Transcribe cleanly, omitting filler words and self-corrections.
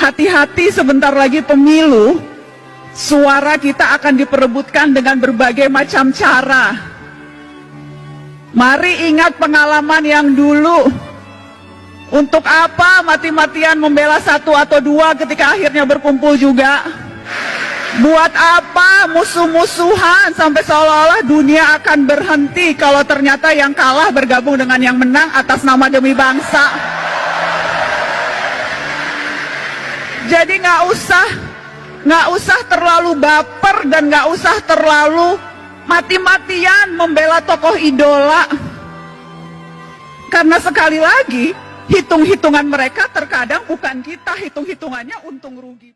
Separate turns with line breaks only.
Hati-hati, sebentar lagi pemilu, suara kita akan diperebutkan dengan berbagai macam cara. Mari ingat pengalaman yang dulu. Untuk apa mati-matian membela satu atau dua ketika akhirnya berkumpul juga? Buat apa musuh-musuhan sampai seolah-olah dunia akan berhenti kalau ternyata yang kalah bergabung dengan yang menang atas nama demi bangsa? Jadi nggak usah terlalu baper dan nggak usah terlalu mati-matian membela tokoh idola. Karena sekali lagi, hitung-hitungan mereka terkadang bukan kita, hitung-hitungannya untung rugi.